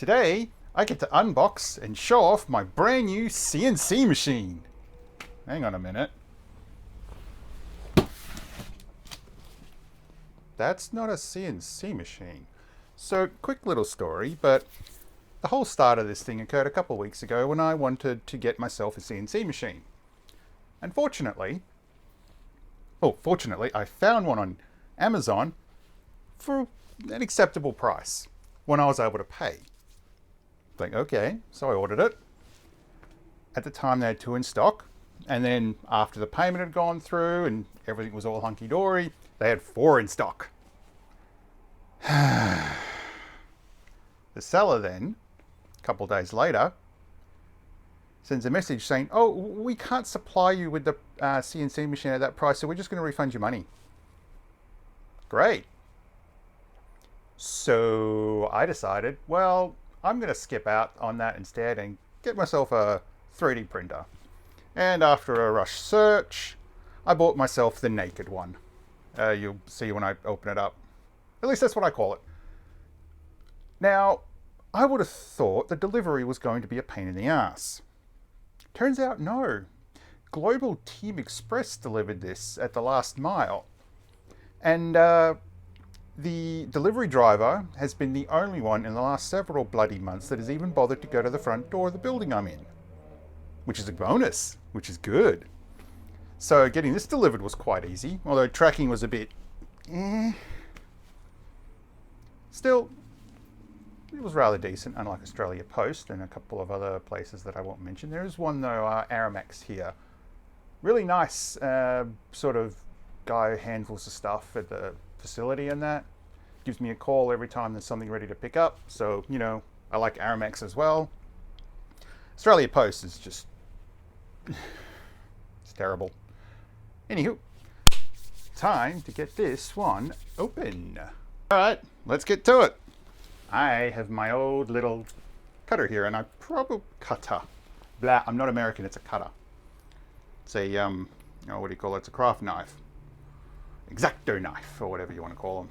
Today, I get to unbox and show off my brand new CNC machine. Hang on a minute. That's not a CNC machine. So, quick little story, but the whole start of this thing occurred a couple of weeks ago when I wanted to get myself a CNC machine. Unfortunately, fortunately, I found one on Amazon for an acceptable price when I was able to pay. Like, okay, so I ordered it. At the time they had 2 in stock, and then after the payment had gone through and everything was all hunky-dory, they had 4 in stock. The seller then, a couple of days later, sends a message saying, oh, we can't supply you with the CNC machine at that price, so we're just going to refund your money. Great. So I decided, well, I'm going to skip out on that instead and get myself a 3D printer. And after a rush search, I bought myself the naked one. You'll see when I open it up. At least that's what I call it. Now, I would have thought the delivery was going to be a pain in the ass. Turns out no. Global Team Express delivered this at the last mile. And the delivery driver has been the only one in the last several bloody months that has even bothered to go to the front door of the building I'm in. Which is a bonus, which is good. So getting this delivered was quite easy, although tracking was a bit Still, it was rather decent, unlike Australia Post and a couple of other places that I won't mention. There is one though, Aramex here. Really nice sort of guy who handles the stuff at the facility and that. Gives me a call every time there's something ready to pick up. So, you know, I like Aramex as well. Australia Post is just... it's terrible. Anywho, time to get this one open. Alright, let's get to it. I have my old little cutter here, and I probably... cutter. Blah, I'm not American, it's a cutter. It's a, what do you call it? It's a craft knife. X-Acto knife, or whatever you want to call them.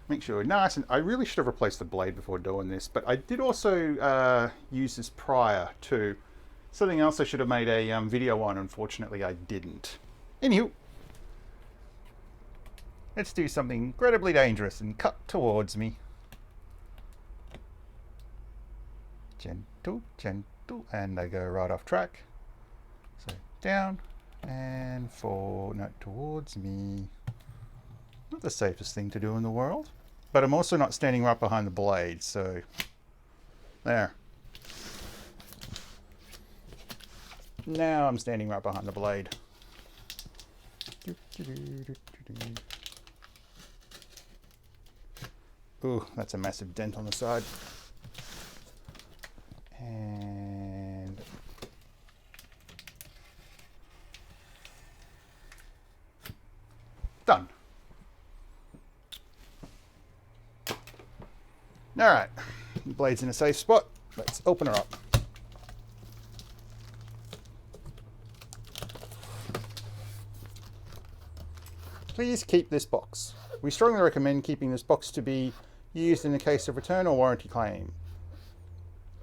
Make sure nice, and I really should have replaced the blade before doing this, but I did also use this prior to something else I should have made a video on. Unfortunately, I didn't. Anywho, let's do something incredibly dangerous and cut towards me. Gentle, gentle, and I go right off track. So down and towards me. Not the safest thing to do in the world, but I'm also not standing right behind the blade, so there. Now I'm standing right behind the blade. Ooh, that's a massive dent on the side. And done. All right, the blade's in a safe spot. Let's open her up. Please keep this box. We strongly recommend keeping this box to be used in the case of return or warranty claim.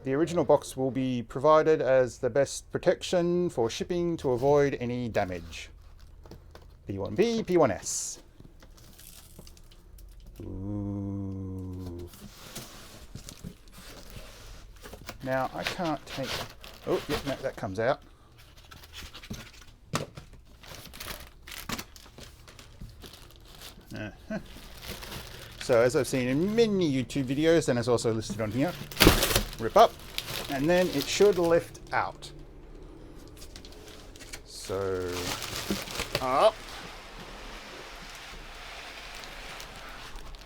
The original box will be provided as the best protection for shipping to avoid any damage. P1P, P1S. Ooh. Now I can't take... oh, yep, no, that comes out. So as I've seen in many YouTube videos, and as also listed on here, rip up, and then it should lift out. So, up.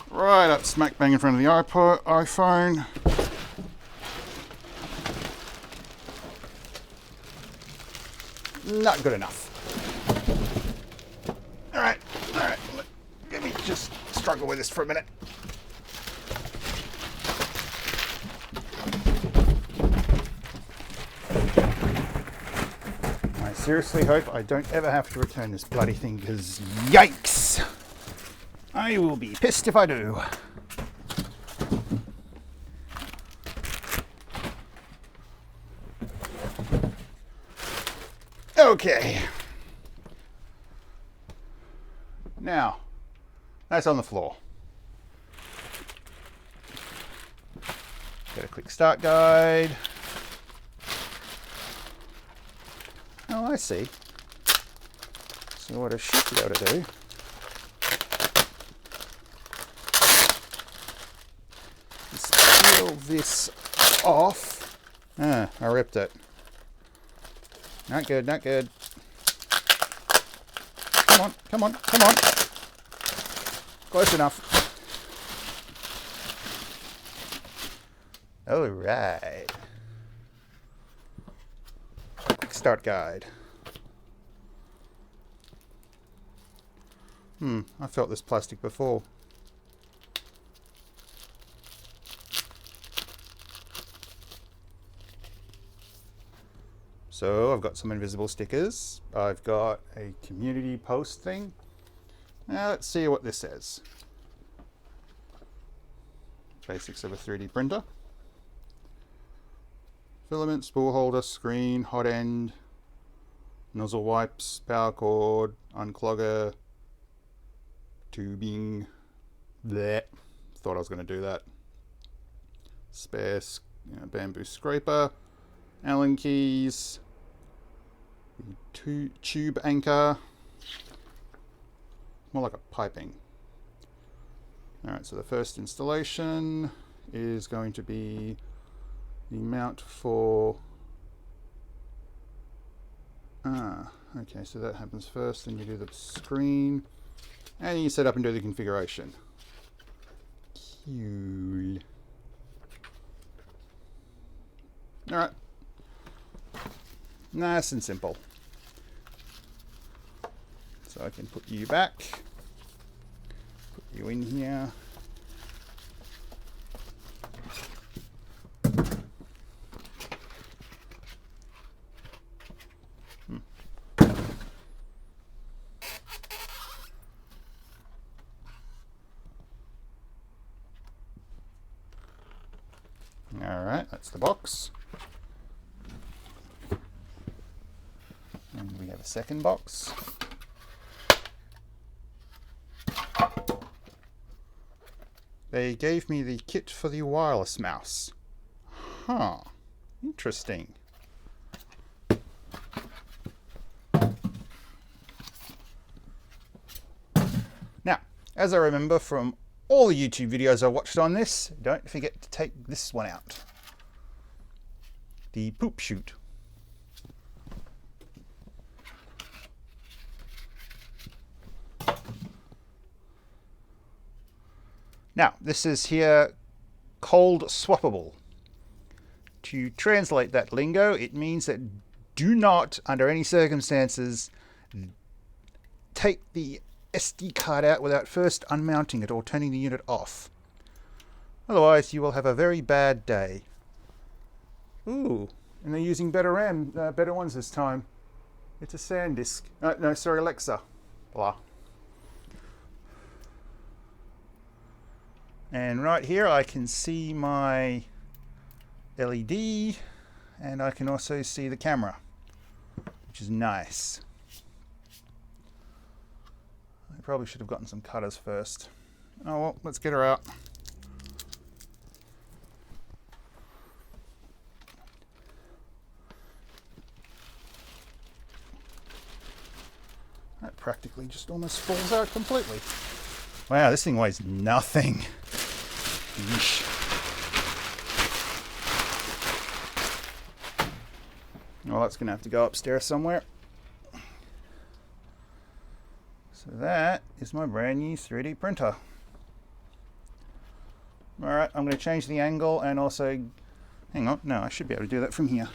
Right up smack bang in front of the iPhone. Not good enough. All right. Let me just struggle with this for a minute. I seriously hope I don't ever have to return this bloody thing, because yikes! I will be pissed if I do. Okay. Now, that's on the floor. Get a quick start guide. Oh, I see. So what I should be able to do is peel this off. Ah, I ripped it. Not good, not good. Come on, come on, come on. Close enough. All right. Quick start guide. I felt this plastic before. So I've got some invisible stickers. I've got a community post thing. Now let's see what this says. Basics of a 3D printer. Filament, spool holder, screen, hot end, nozzle wipes, power cord, unclogger, tubing. Blech. Thought I was going to do that. Spare bamboo scraper, Allen keys, tube anchor, more like a piping. Alright, so the first installation is going to be the mount for... okay, so that happens first, then you do the screen, and you set up and do the configuration. Cool. Alright. Nice and simple. So I can put you back, put you in here. Alright, that's the box. And we have a second box. They gave me the kit for the wireless mouse. Huh. Interesting. Now, as I remember from all the YouTube videos I watched on this, don't forget to take this one out. The poop chute. Now, this is here cold swappable. To translate that lingo, it means that do not, under any circumstances, take the SD card out without first unmounting it or turning the unit off. Otherwise, you will have a very bad day. Ooh, and they're using better ones this time. It's a SanDisk. No, sorry, Alexa. Blah. And right here I can see my LED, and I can also see the camera, which is nice. I probably should have gotten some cutters first. Oh well, let's get her out. That practically just almost falls out completely. Wow, this thing weighs nothing. Yeesh. Well, that's going to have to go upstairs somewhere. So that is my brand new 3D printer. Alright, I'm going to change the angle and also... Hang on, no, I should be able to do that from here.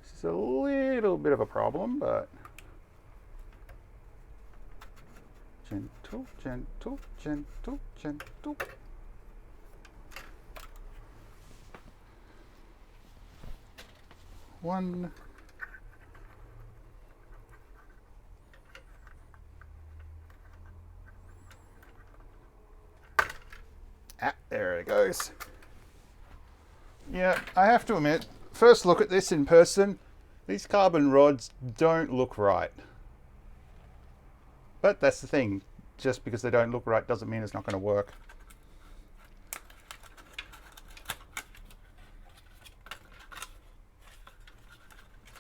This is a little bit of a problem, but... Gentle, gentle, gentle, gentle. One. Ah, there it goes. Yeah, I have to admit, first look at this in person, these carbon rods don't look right. But that's the thing, just because they don't look right doesn't mean it's not going to work.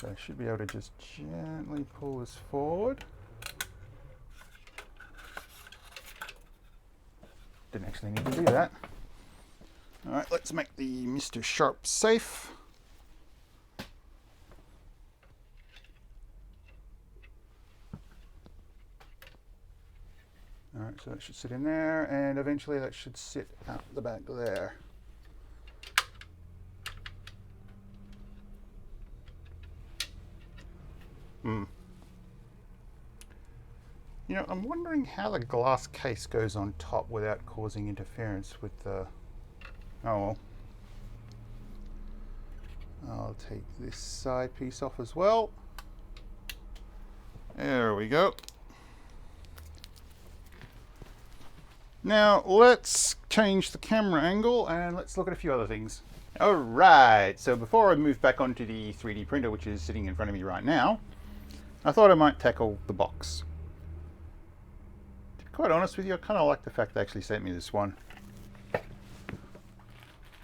So I should be able to just gently pull this forward. Didn't actually need to do that. All right, let's make the Mr. Sharp safe. All right, so that should sit in there, and eventually that should sit out the back there. You know, I'm wondering how the glass case goes on top without causing interference with the... Oh well. I'll take this side piece off as well. There we go. Now let's change the camera angle and let's look at a few other things. Alright, so before I move back onto the 3D printer, which is sitting in front of me right now, I thought I might tackle the box. To be quite honest with you, I kind of like the fact they actually sent me this one.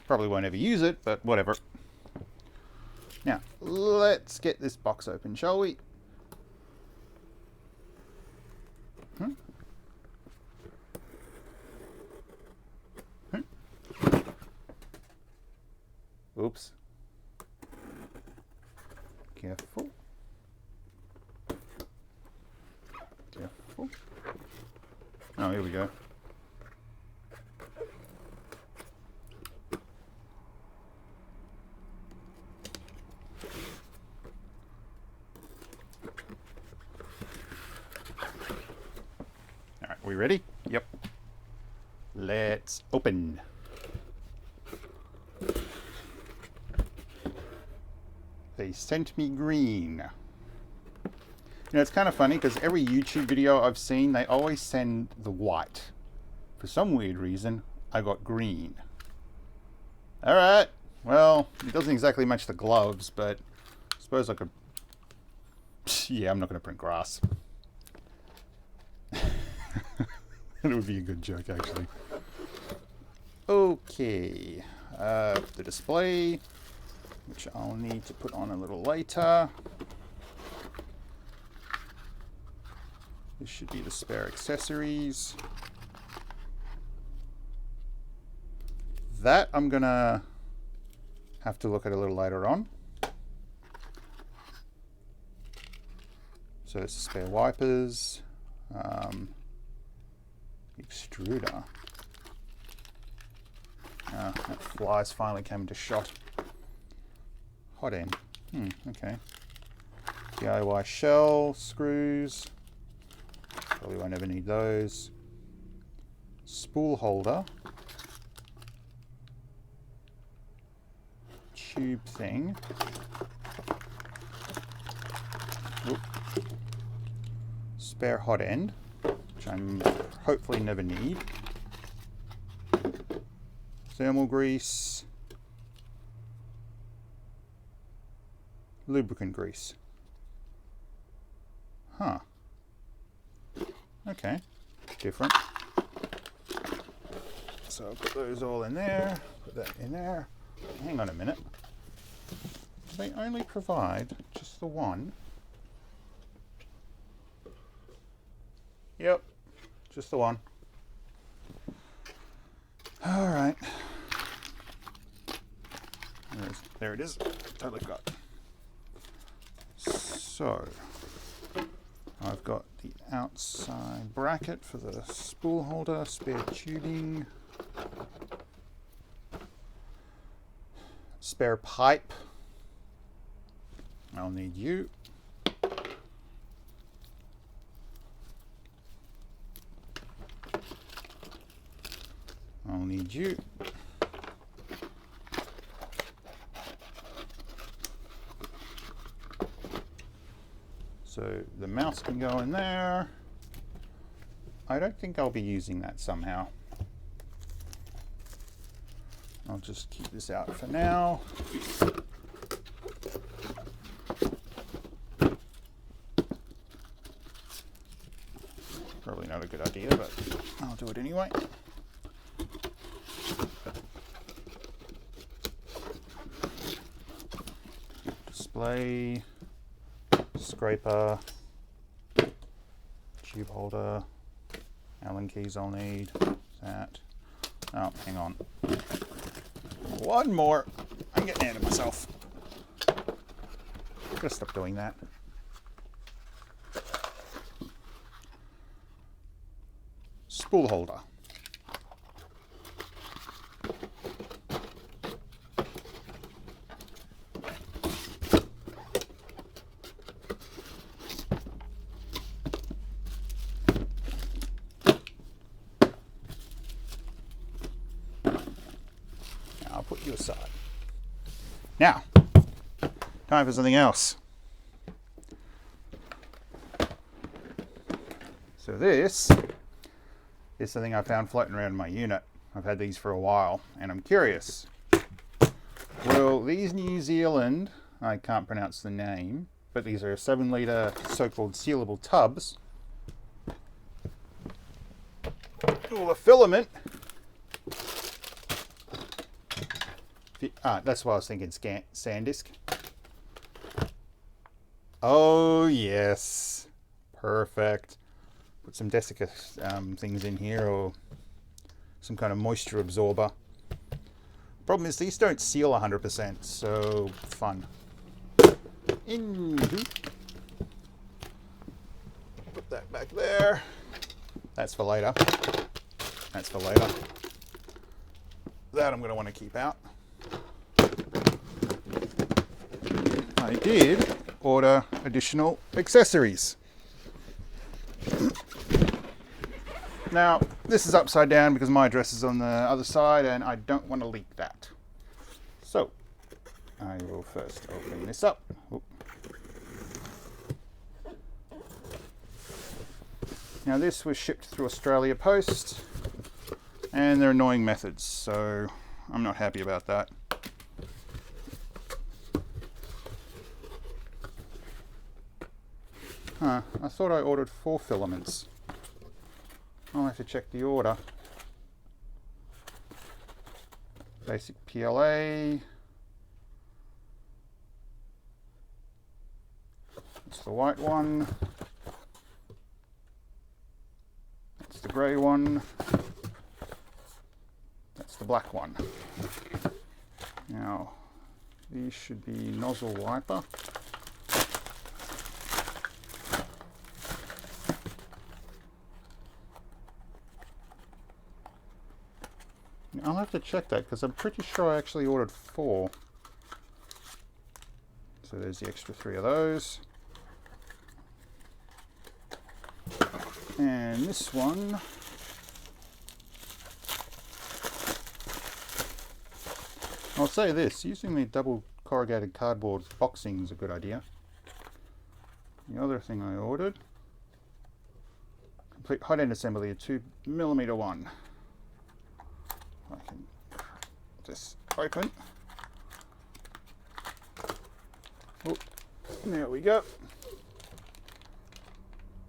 Probably won't ever use it, but whatever. Now, let's get this box open, shall we? Oops. Careful. Careful. Oh, here we go. All right, we ready? Yep. Let's open. They sent me green. You know, it's kind of funny because every YouTube video I've seen, they always send the white. For some weird reason, I got green. All right. Well, it doesn't exactly match the gloves, but I suppose I could... Yeah, I'm not going to print grass. It would be a good joke, actually. Okay. The display, which I'll need to put on a little later. This should be the spare accessories. That I'm gonna have to look at a little later on. So it's spare wipers, extruder. That fly's finally came into shot. Hot end. Okay. DIY shell, screws. Probably won't ever need those. Spool holder. Tube thing. Oop. Spare hot end, which I'm hopefully never need. Thermal grease. Lubricant grease. Huh. Okay. Different. So I'll put those all in there. Put that in there. Hang on a minute. Do they only provide just the one? Yep. Just the one. All right. There it is. Totally forgot. So, I've got the outside bracket for the spool holder, spare tubing, spare pipe. I'll need you. I'll need you. So the mouse can go in there. I don't think I'll be using that somehow. I'll just keep this out for now. Probably not a good idea, but I'll do it anyway. Display, scraper, tube holder, Allen keys I'll need, that. Oh, hang on. One more. I'm getting ahead of myself. Gotta stop doing that. Spool holder. I'll put you aside. Now, time for something else. So this is something I found floating around in my unit. I've had these for a while, and I'm curious. Well, these New Zealand, I can't pronounce the name, but these are 7-litre so-called sealable tubs. All the filament. That's why I was thinking SanDisk. Oh, yes. Perfect. Put some desiccant things in here, or some kind of moisture absorber. Problem is these don't seal 100%, so fun. Put that back there. That's for later. That's for later. That I'm going to want to keep out. I did order additional accessories. Now, this is upside down because my address is on the other side and I don't want to leak that. So, I will first open this up. Oop. Now, this was shipped through Australia Post, and they're annoying methods, so I'm not happy about that. I thought I ordered 4 filaments. I'll have to check the order. Basic PLA. That's the white one. That's the grey one. That's the black one. Now, these should be nozzle wiper. I'll have to check that because I'm pretty sure I actually ordered 4. So there's the extra 3 of those. And this one, I'll say this, using the double corrugated cardboard boxing is a good idea. The other thing I ordered, complete hot end assembly, a 2mm one. I can just open. Oh, there we go.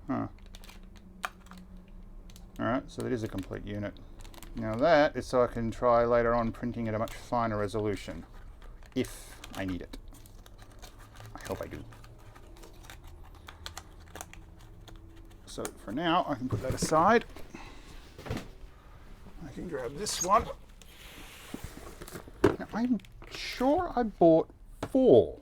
Alright, so that is a complete unit. Now that is so I can try later on printing at a much finer resolution, if I need it. I hope I do. So for now, I can put that aside. I can grab this one. Now, I'm sure I bought 4.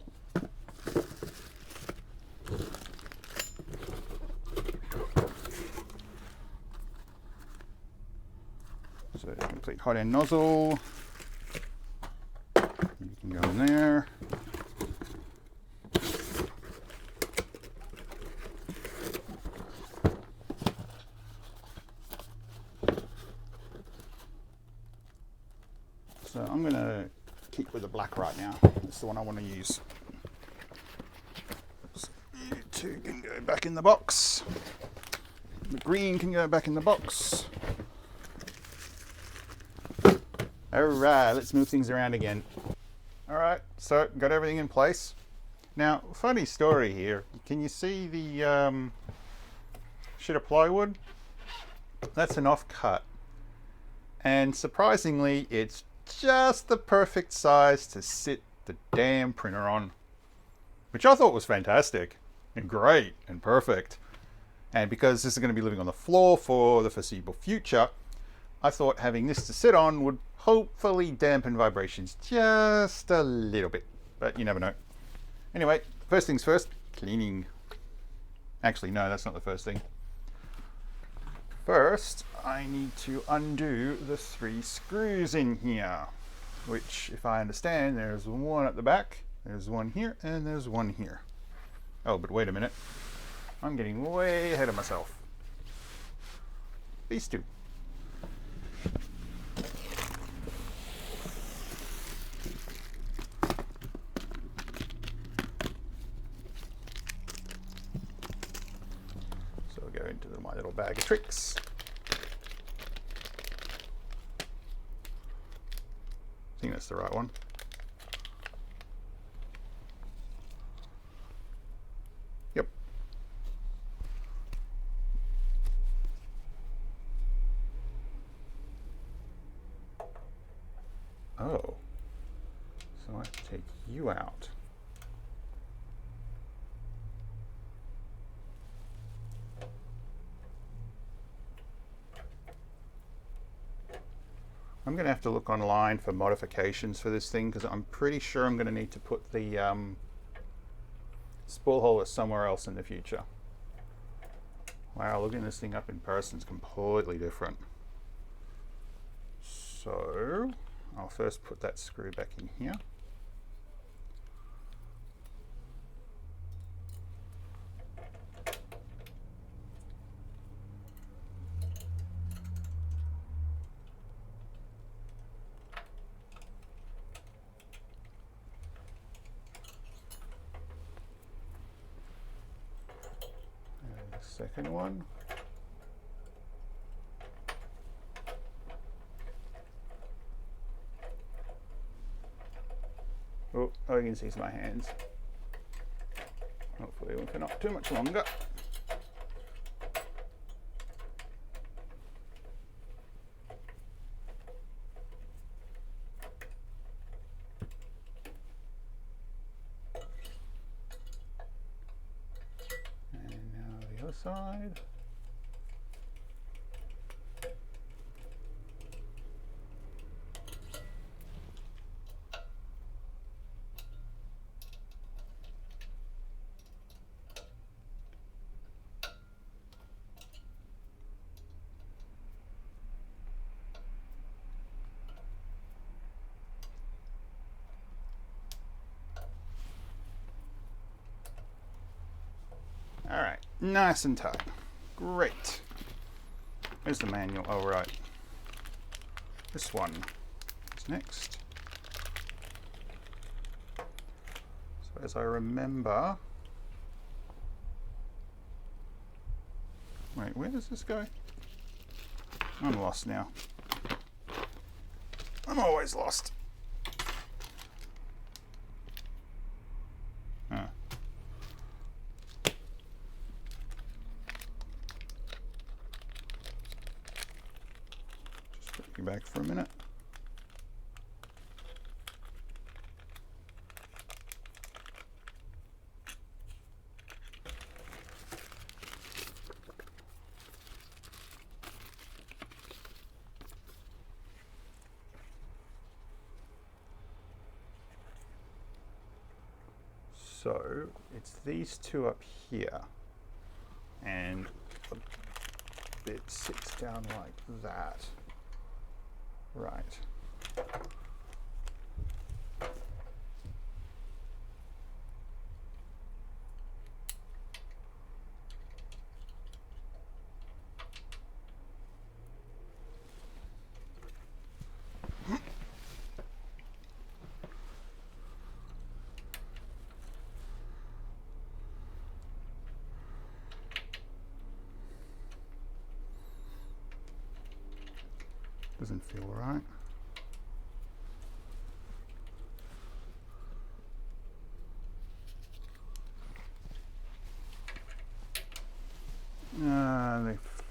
So complete hot end nozzle. You can go in there. So I'm going to keep with the black right now. That's the one I want to use. So you 2 can go back in the box. The green can go back in the box. All right, let's move things around again. All right, so got everything in place. Now, funny story here. Can you see the sheet of plywood? That's an offcut. And surprisingly, it's just the perfect size to sit the damn printer on, which I thought was fantastic and great and perfect. And because this is going to be living on the floor for the foreseeable future, I thought having this to sit on would hopefully dampen vibrations just a little bit, but you never know. Anyway, first things first, cleaning. Actually, no, that's not the first thing. First, I need to undo the 3 screws in here, which, if I understand, there's one at the back, there's one here, and there's one here. Oh, but wait a minute. I'm getting way ahead of myself. These 2. So we'll go into my little bag of tricks. I think that's the right one. Yep. Oh. So I have to take you out. I'm going to have to look online for modifications for this thing because I'm pretty sure I'm going to need to put the spool holder somewhere else in the future. Wow, looking this thing up in person is completely different. So I'll first put that screw back in here. Second one. Oh, all you can see is my hands. Hopefully for not too much longer. Side. All right, nice and tight. Great. Where's the manual? Oh, right. This one is next. So as I remember... Wait, where does this go? I'm lost now. I'm always lost. Huh. Back for a minute. So it's these 2 up here, and it sits down like that. Right. Doesn't feel right.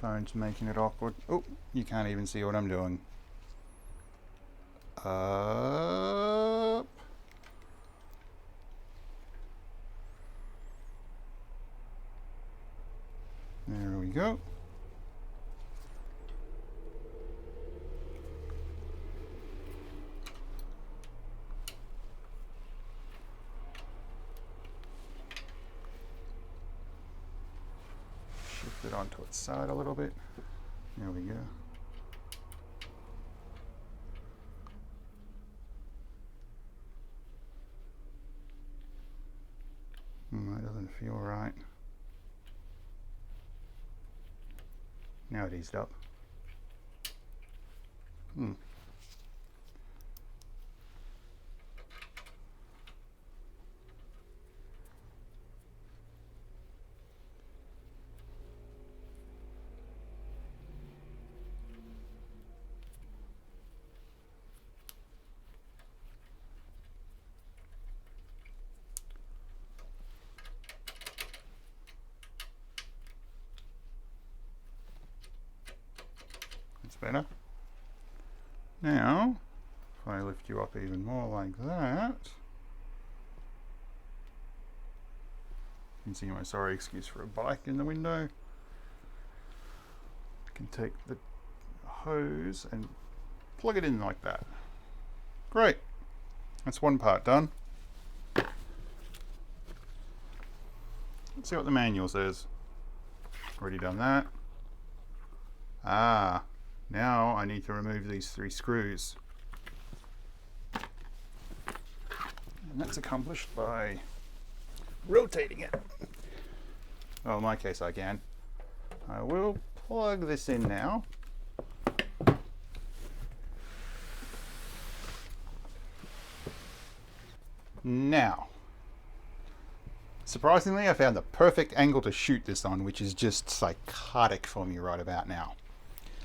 Phone's making it awkward. Oh, you can't even see what I'm doing. Up. There we go. Shift it onto its side a little bit. There we go. That doesn't feel right. Now it eased up. Better. Now, if I lift you up even more like that, you can see my sorry excuse for a bike in the window. I can take the hose and plug it in like that. Great. That's one part done. Let's see what the manual says. Already done that. Ah. Now I need to remove these 3 screws. And that's accomplished by rotating it. Well, in my case I can. I will plug this in now. Now, surprisingly I found the perfect angle to shoot this on, which is just psychotic for me right about now.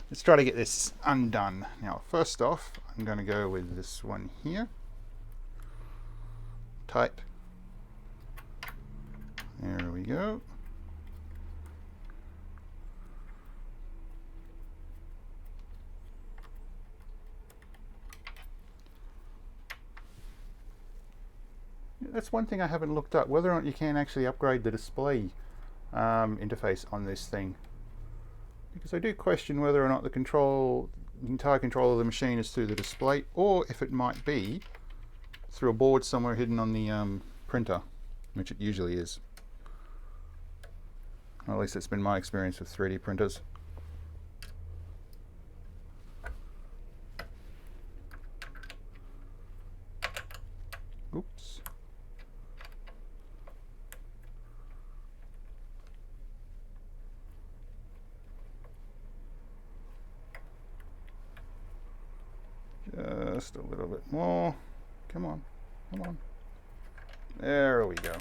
Let's try to get this undone. Now, first off, I'm going to go with this one here. Tight. There we go. That's one thing I haven't looked up, whether or not you can actually upgrade the display interface on this thing. Because I do question whether or not the entire control of the machine is through the display, or if it might be through a board somewhere hidden on the printer, which it usually is. Or at least it's been my experience with 3D printers. Oops. Just a little bit more. Come on, come on. There we go.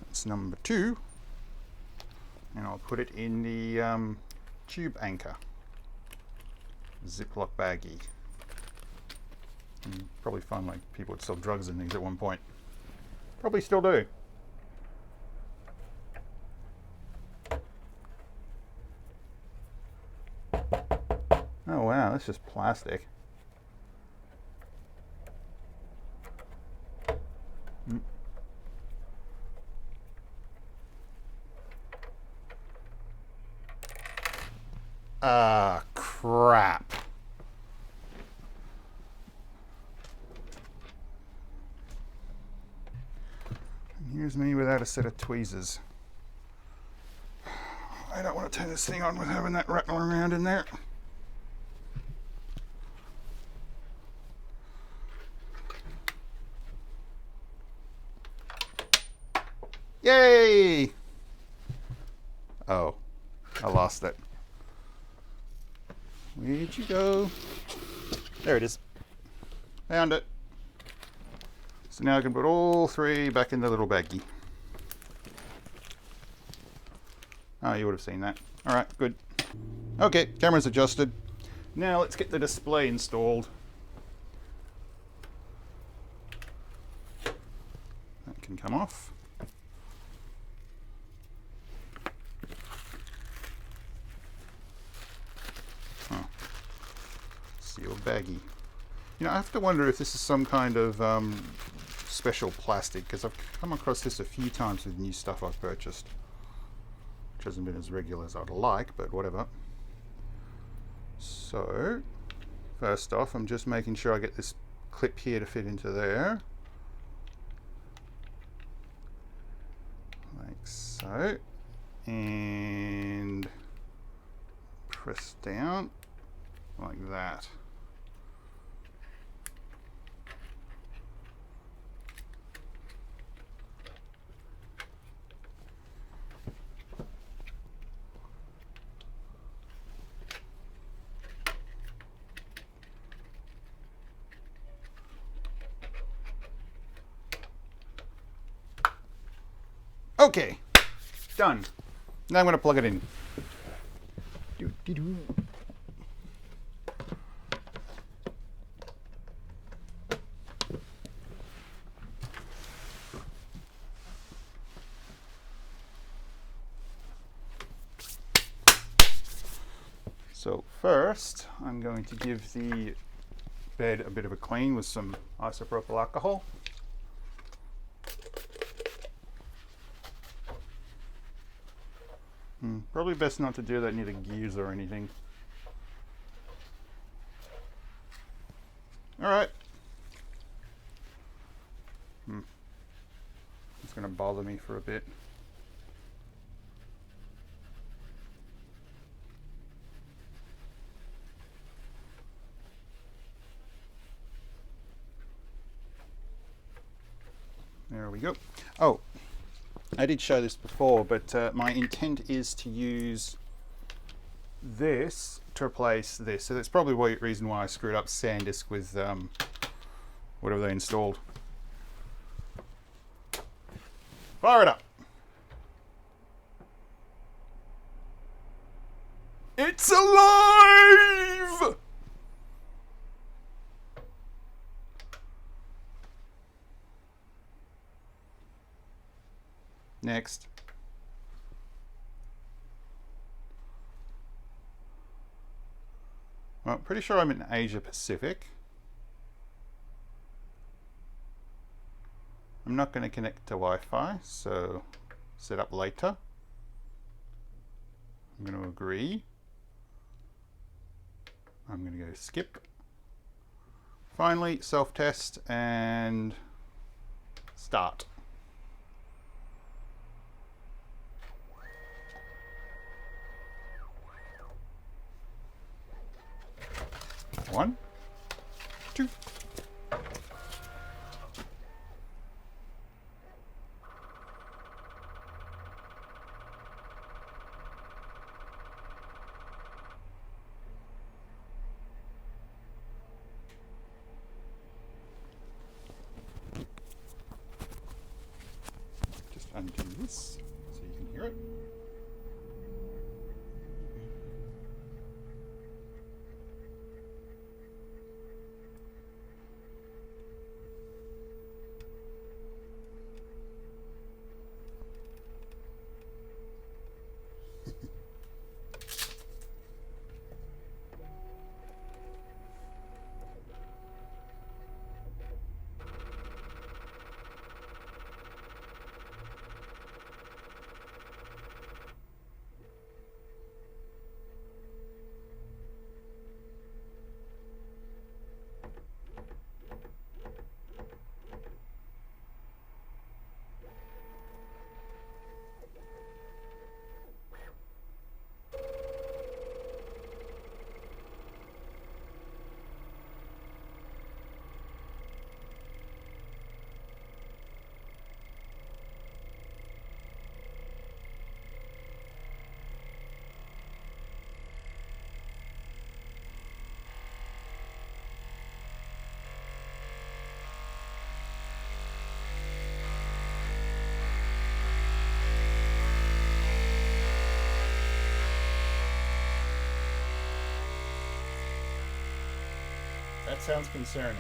That's number 2. And I'll put it in the Tube Anchor. Ziploc baggie. And probably find like people would sell drugs in these at one point. Probably still do. Oh wow, that's just plastic. Ah, crap. And here's me without a set of tweezers. I don't want to turn this thing on with having that rattling around in there. Yay! Oh, I lost it. Where'd you go? There it is. Found it. So now I can put all 3 back in the little baggie. Oh, you would have seen that. Alright, good. Okay, camera's adjusted. Now let's get the display installed. That can come off. saggy. You know, I have to wonder if this is some kind of special plastic, because I've come across this a few times with new stuff I've purchased, which hasn't been as regular as I'd like, but whatever. So, first off, I'm just making sure I get this clip here to fit into there. Like so. And press down like that. Okay, done. Now I'm going to plug it in. So first, I'm going to give the bed a bit of a clean with some isopropyl alcohol. Probably best not to do that near the gears or anything. All right. It's going to bother me for a bit. There we go. Oh, I did show this before, but my intent is to use this to replace this. So that's probably the reason why I screwed up SanDisk with whatever they installed. Fire it up. It's alive! Next. Well, pretty sure I'm in Asia Pacific. I'm not going to connect to Wi-Fi, so set up later. I'm going to agree. I'm going to go skip. Finally, self-test and start. One, two. Just undo this so you can hear it. That sounds concerning.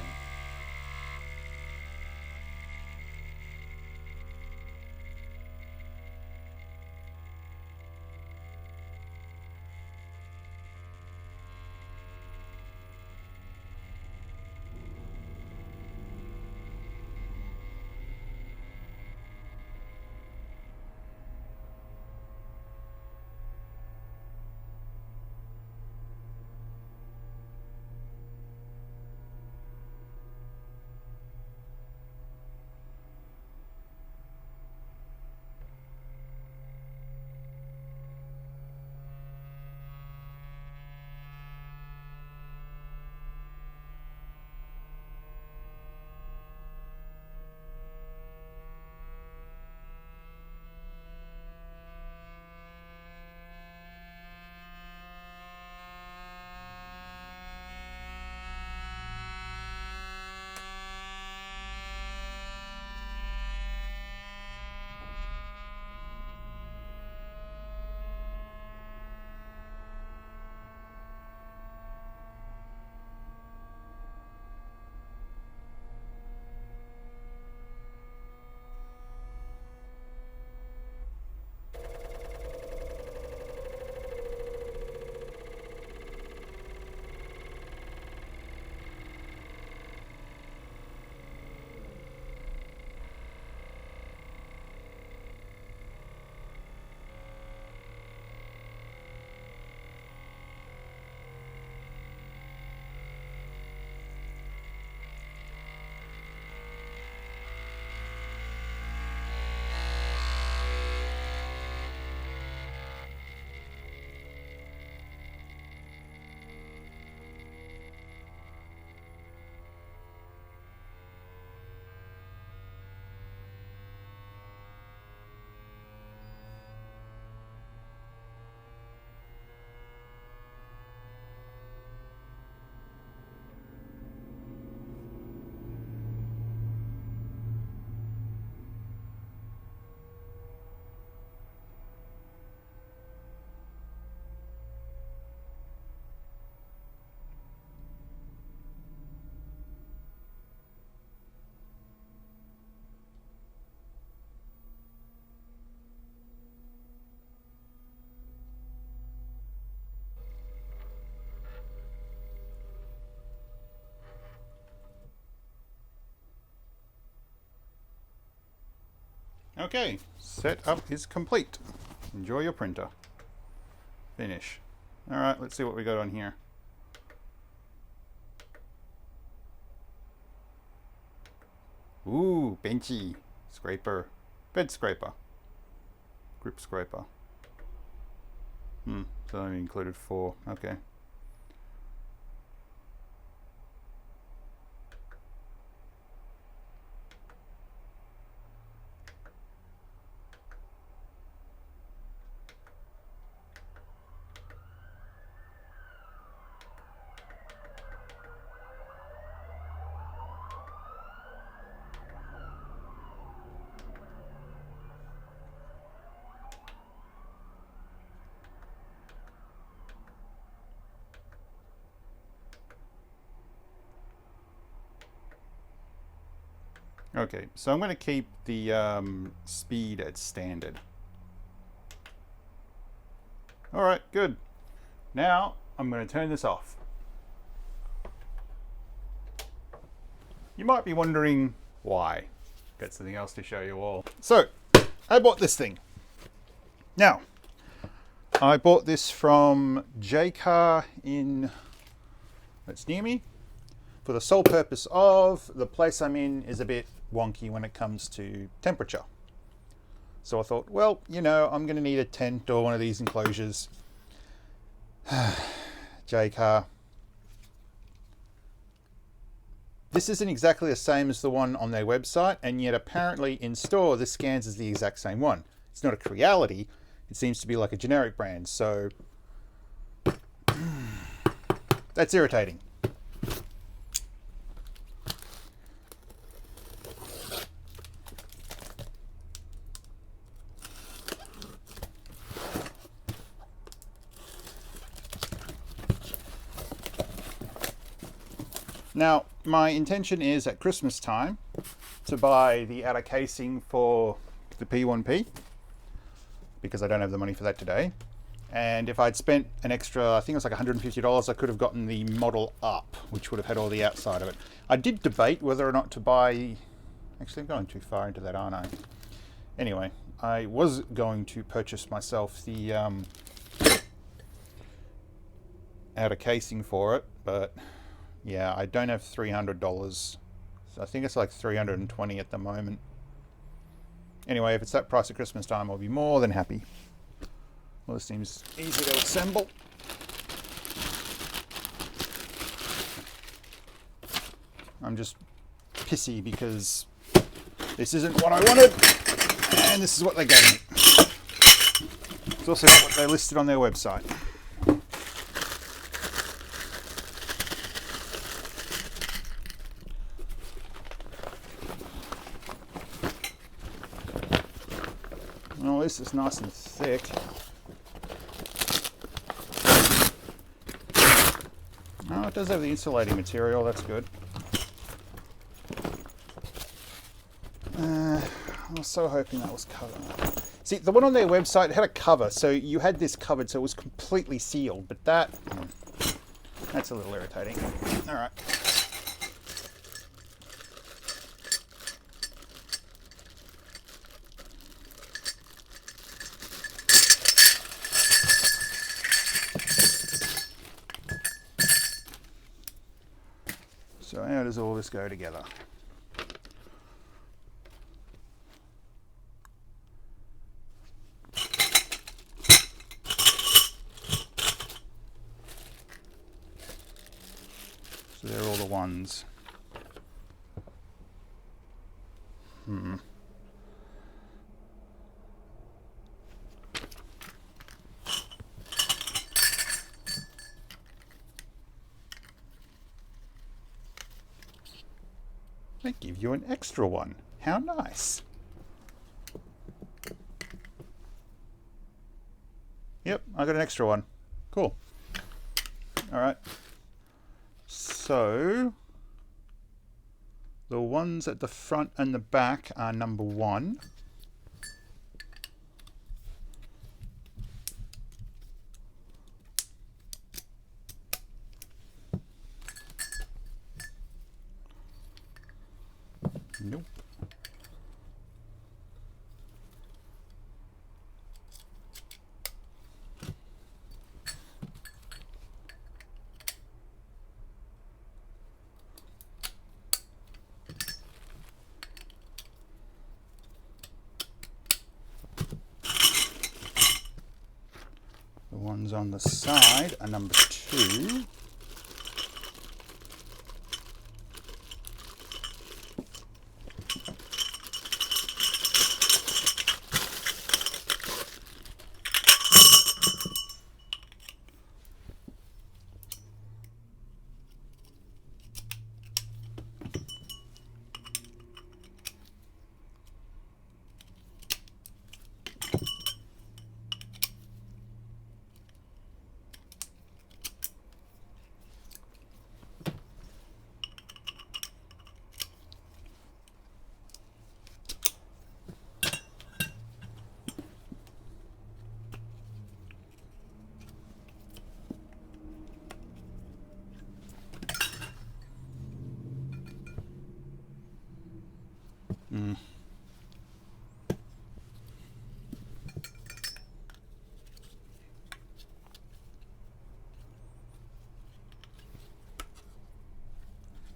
Okay, setup is complete. Enjoy your printer. Finish. All right, let's see what we got on here. Ooh, benchy, scraper, bed scraper, grip scraper. So I included 4. Okay. Okay, so I'm going to keep the speed at standard. All right, good. Now I'm going to turn this off. You might be wondering why. Got something else to show you all. So I bought this thing. Now, I bought this from J-Car that's near me, for the sole purpose of the place I'm in is a bit wonky when it comes to temperature. So I thought, well, you know, I'm going to need a tent or one of these enclosures. J-Car. This isn't exactly the same as the one on their website, and yet apparently in store this scans as the exact same one. It's not a Creality, it seems to be like a generic brand, so that's irritating. Now, my intention is at Christmas time to buy the outer casing for the P1P, because I don't have the money for that today. And if I'd spent an extra, I think it was like $150, I could have gotten the model up, which would have had all the outside of it. I did debate whether or not to buy, actually I'm going too far into that, aren't I? Anyway, I was going to purchase myself the outer casing for it, but yeah, I don't have $300. So I think it's like $320 at the moment. Anyway, if it's that price at Christmas time, I'll be more than happy. Well, this seems easy to assemble. I'm just pissy because this isn't what I wanted, and this is what they gave me. It's also not what they listed on their website. Well, this is nice and thick. Oh, it does have the insulating material, that's good. I was so hoping that was covered. See, the one on their website had a cover, so you had this covered, so it was completely sealed, but that's a little irritating. All right. So how does all this go together? So they're all the ones. They give you an extra one. How nice. Yep, I got an extra one. Cool. All right. So the ones at the front and the back are number 1. Nope. The ones on the side are number 2.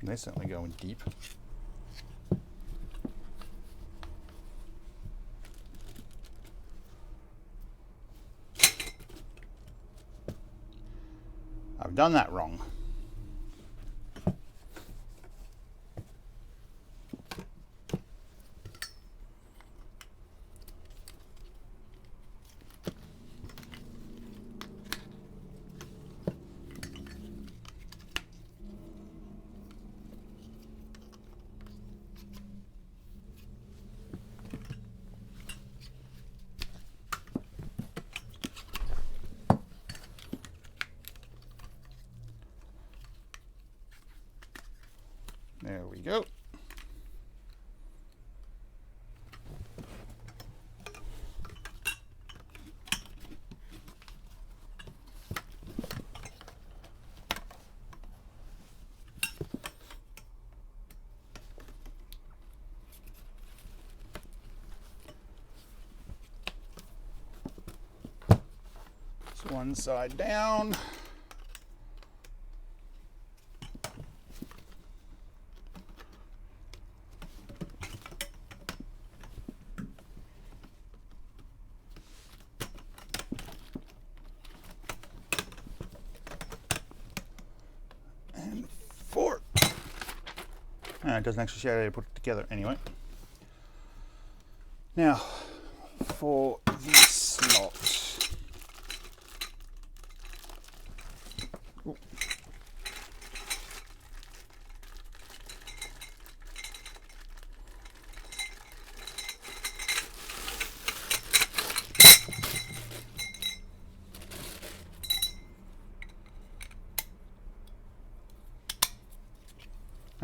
They're certainly going deep. I've done that wrong. There we go. It's one side down. It doesn't actually show how to put it together anyway. Now, for the slot. Ooh.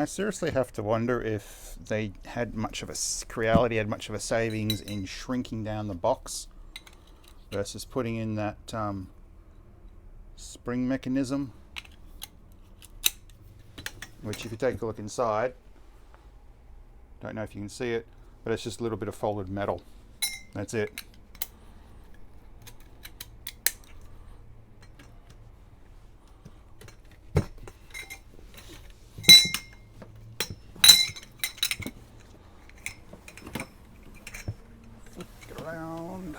I seriously have to wonder if they had much of a Creality had much of a savings in shrinking down the box versus putting in that spring mechanism, which if you take a look inside, don't know if you can see it, but it's just a little bit of folded metal. That's it. Around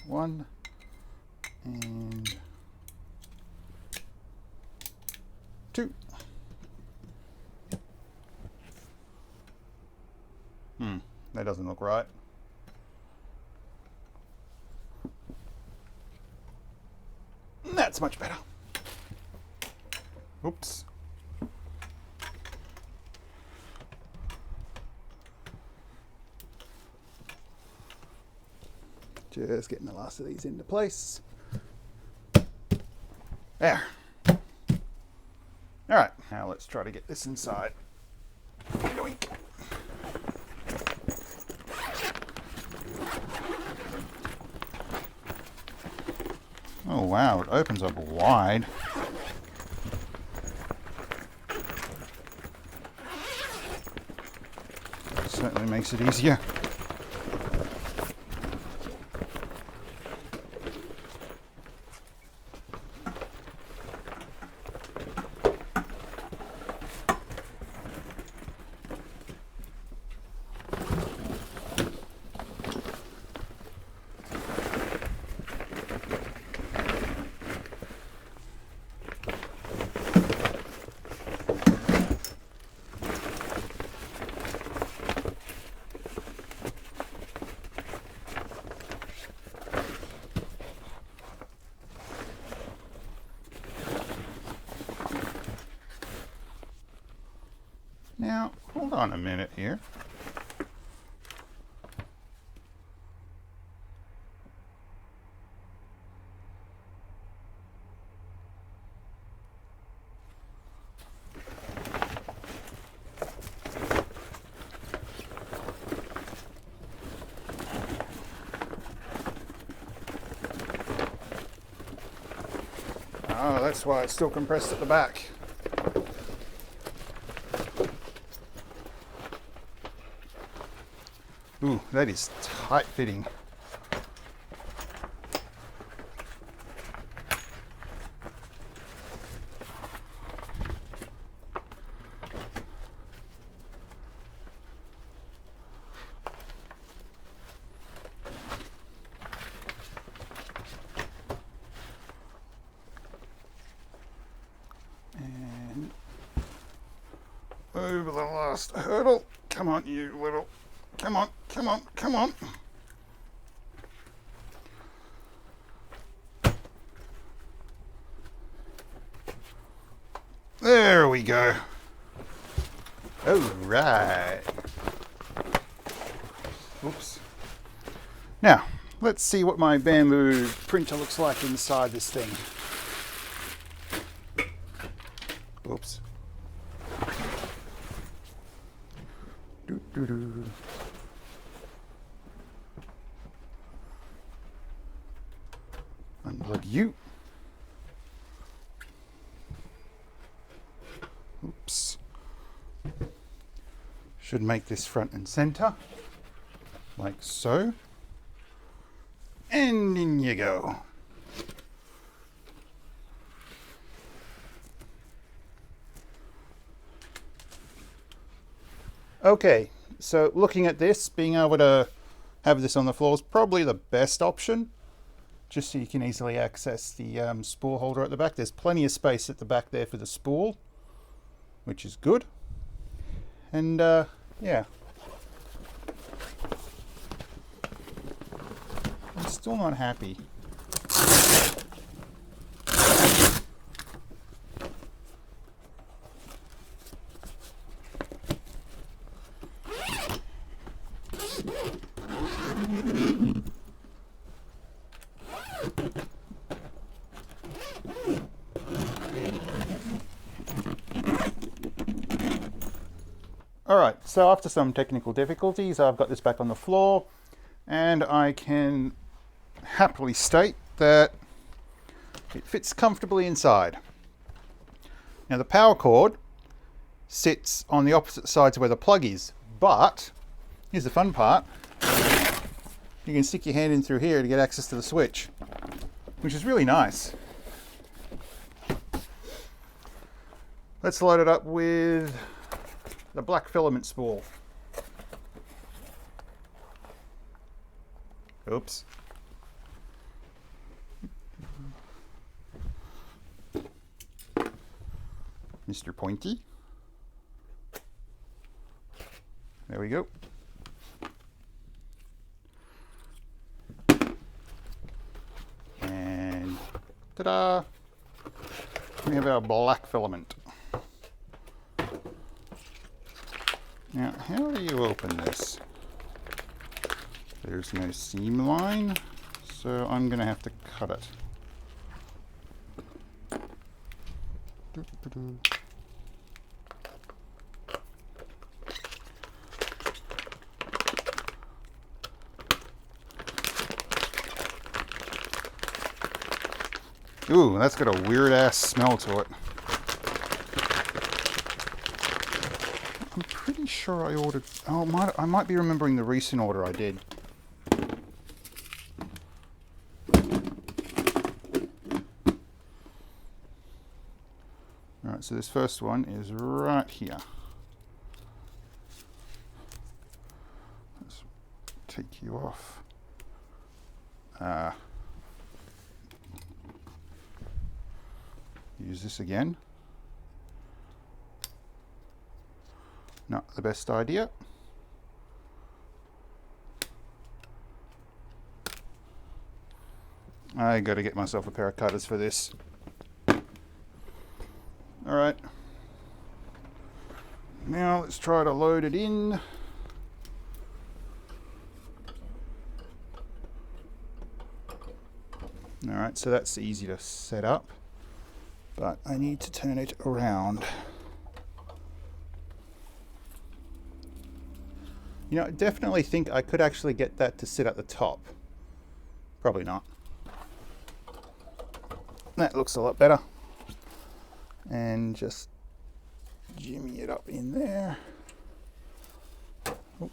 1 and 2. That doesn't look right. That's much better. Oops. Just getting the last of these into place. There. Alright, now let's try to get this inside. Yoink. Oh wow, it opens up wide. Certainly makes it easier. Now, hold on a minute here. Oh, that's why it's still compressed at the back. Ooh, that is tight fitting. And over the last hurdle. Come on, you little. Come on, come on, come on. There we go. All right. Oops. Now, let's see what my Bambu printer looks like inside this thing. Oops. Doo-doo-doo. Unplug you. Oops. Should make this front and center, like so. And in you go. Okay, so looking at this, being able to have this on the floor is probably the best option, just so you can easily access the spool holder at the back. There's plenty of space at the back there for the spool, which is good. And yeah, I'm still not happy. Alright, so after some technical difficulties, I've got this back on the floor, and I can happily state that it fits comfortably inside. Now the power cord sits on the opposite sides where the plug is, but here's the fun part. You can stick your hand in through here to get access to the switch, which is really nice. Let's load it up with the black filament spool. Oops. Mr. Pointy. There we go. And ta-da! We have our black filament. Now, how do you open this? There's no seam line, so I'm going to have to cut it. Ooh, that's got a weird ass smell to it. I'm pretty sure I ordered... Oh, I might be remembering the recent order I did. Alright, so this first one is right here. Let's take you off. Use this again. Not the best idea. I got to get myself a pair of cutters for this. All right. Now let's try to load it in. Alright, so that's easy to set up, but I need to turn it around. You know, I definitely think I could actually get that to sit at the top. Probably not. That looks a lot better. And just jimmy it up in there. Oh.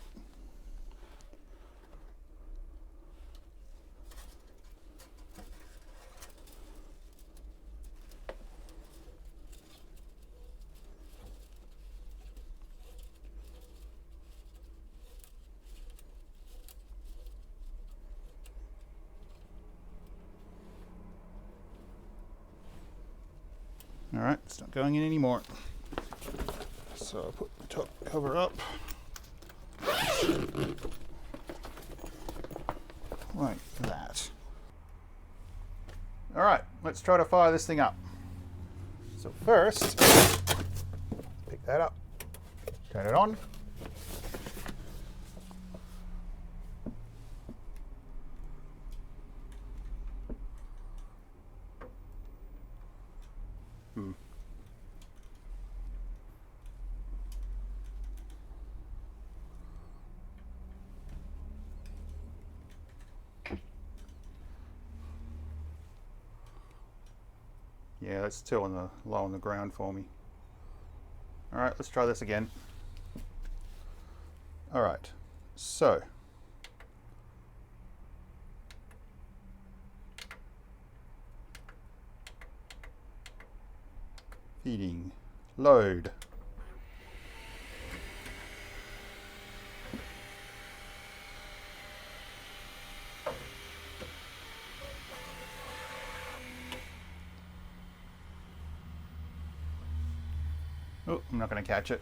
All right, it's not going in anymore. So I'll put the top cover up. Like that. All right, let's try to fire this thing up. So first, pick that up, turn it on. Yeah, that's still low on the ground for me. All right, let's try this again. All right, so feeding, load. Oh, I'm not going to catch it.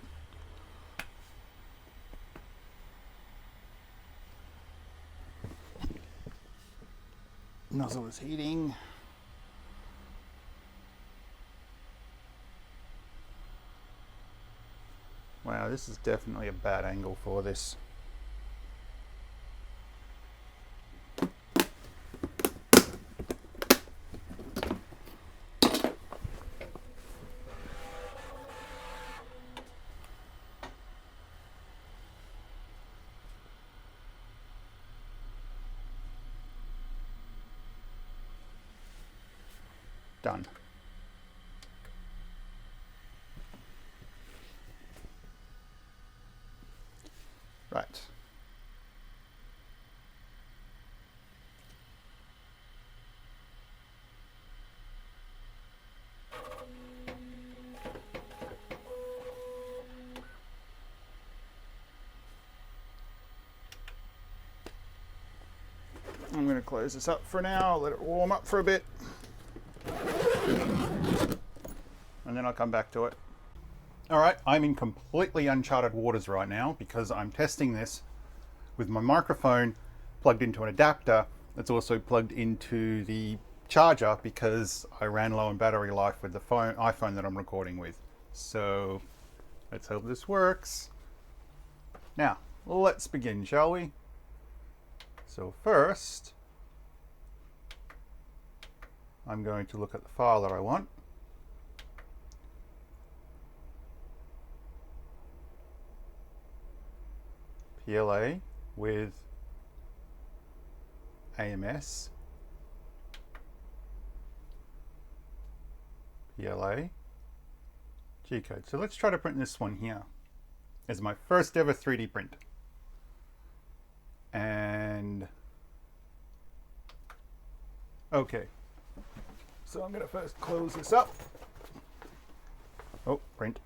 Nozzle is heating. Wow, this is definitely a bad angle for this. Done. Right. I'm going to close this up for now, let it warm up for a bit, and then I'll come back to it. All right, I'm in completely uncharted waters right now because I'm testing this with my microphone plugged into an adapter that's also plugged into the charger because I ran low on battery life with the iPhone that I'm recording with. So let's hope this works. Now, let's begin, shall we? So first, I'm going to look at the file that I want. PLA with AMS, PLA, G-code. So let's try to print this one here as my first ever 3D print. And okay, so I'm going to first close this up. Oh, print.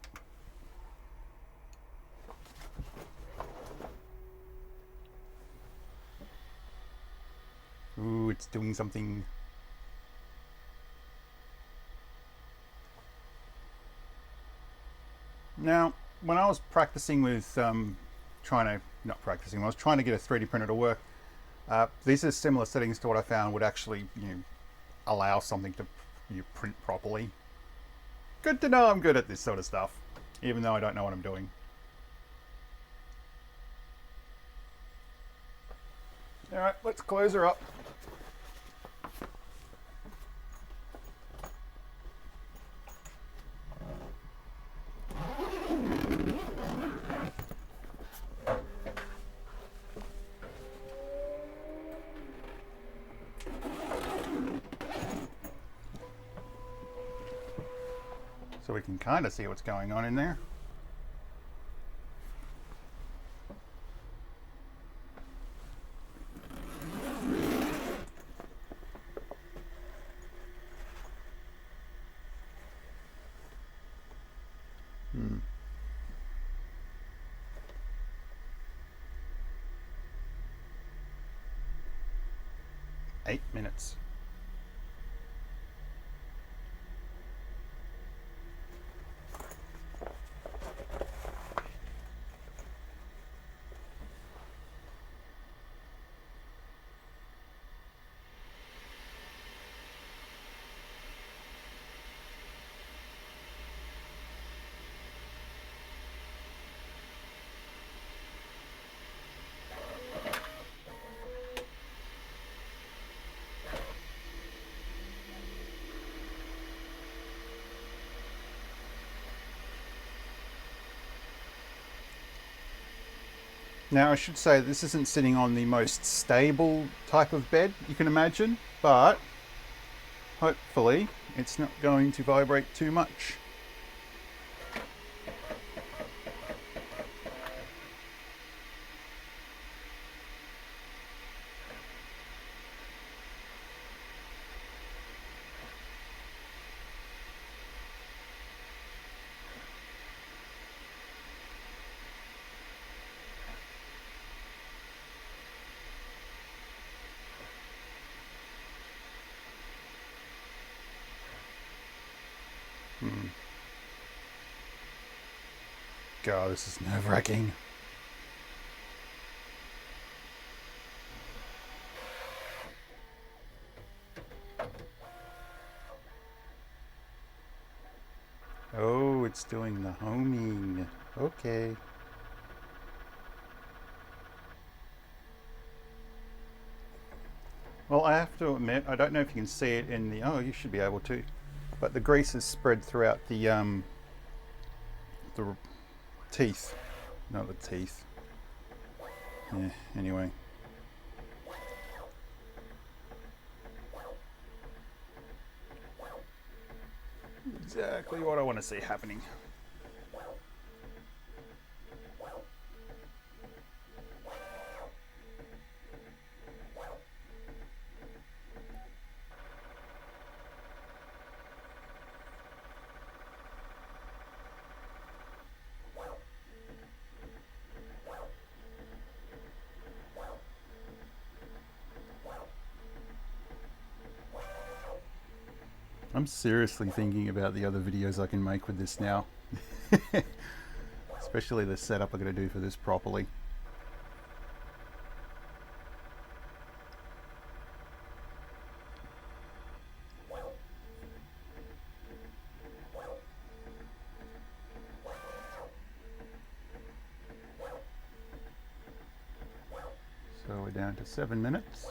Ooh, it's doing something. Now, when I was practicing with when I was trying to get a 3D printer to work, these are similar settings to what I found would actually, allow something to print properly. Good to know I'm good at this sort of stuff, even though I don't know what I'm doing. All right, let's close her up. So we can kind of see what's going on in there. Hmm. 8 minutes. Now I should say this isn't sitting on the most stable type of bed you can imagine, but hopefully it's not going to vibrate too much. God, this is nerve-wracking. Oh, it's doing the homing. Okay. Well, I have to admit, I don't know if you can see it in the... Oh, you should be able to. But the grease is spread throughout the teeth. Not the teeth. Yeah, anyway. Exactly what I want to see happening. I'm seriously thinking about the other videos I can make with this now. Especially the setup I'm going to do for this properly. So we're down to 7 minutes.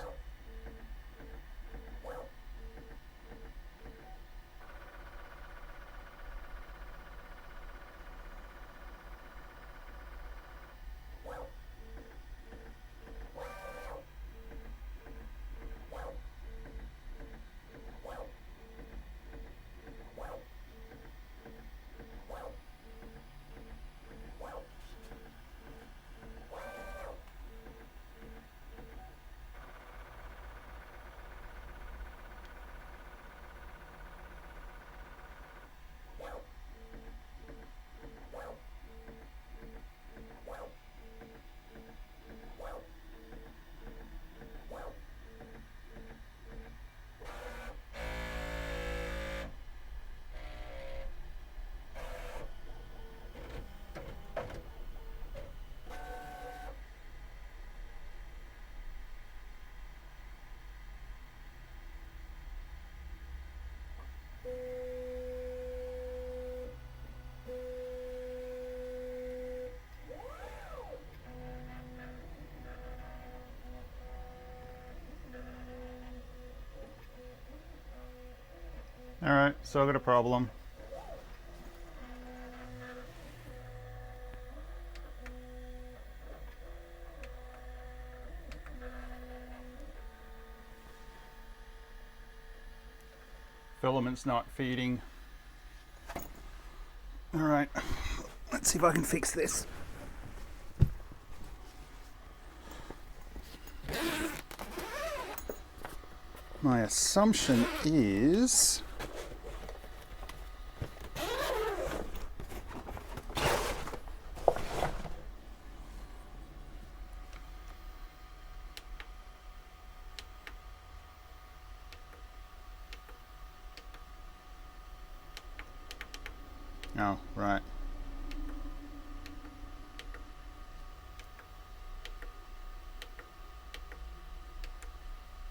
Alright, so I've got a problem. Filament's not feeding. Alright, let's see if I can fix this. My assumption is oh, right.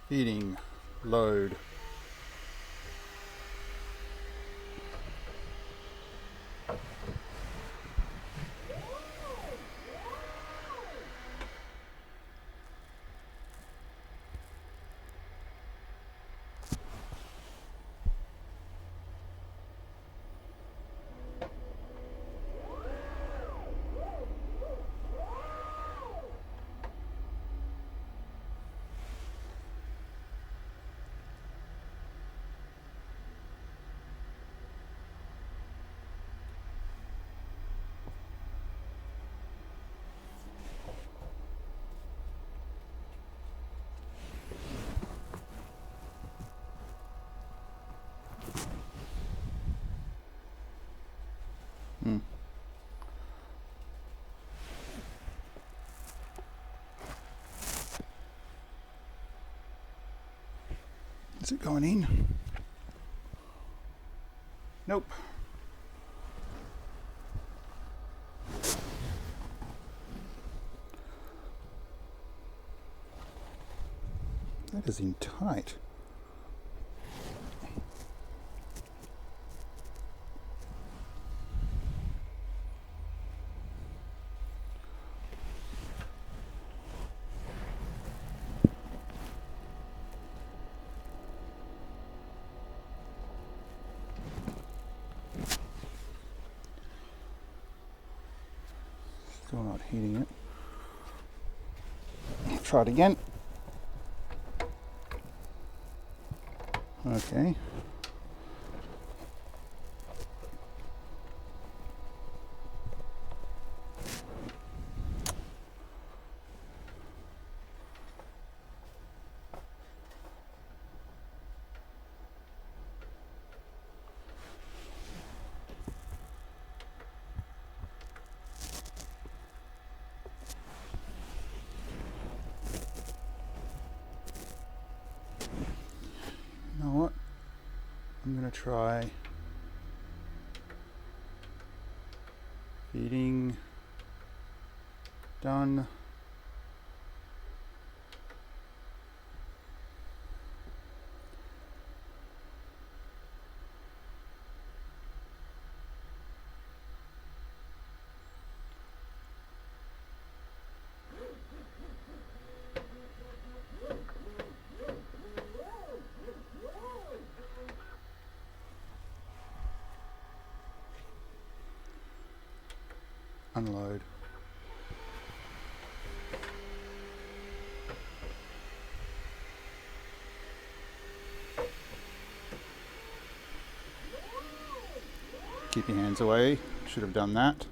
Feeding load. Is it going in? Nope. That is in tight. Still not heating it. Try it again. Okay. You know what? I'm gonna try feeding done. Unload. Keep your hands away. Should have done that.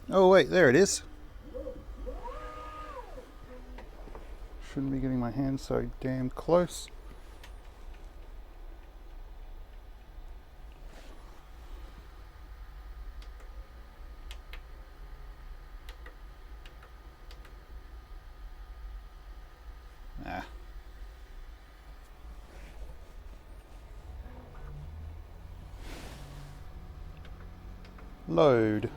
Oh wait, there it is. Shouldn't be getting my hands so damn close. Ah. Load.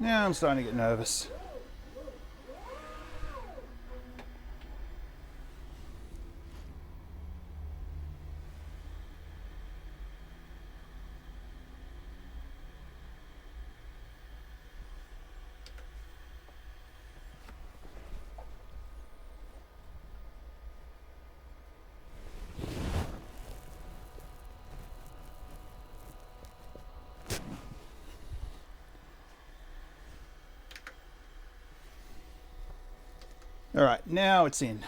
Now I'm starting to get nervous. All right, now it's in.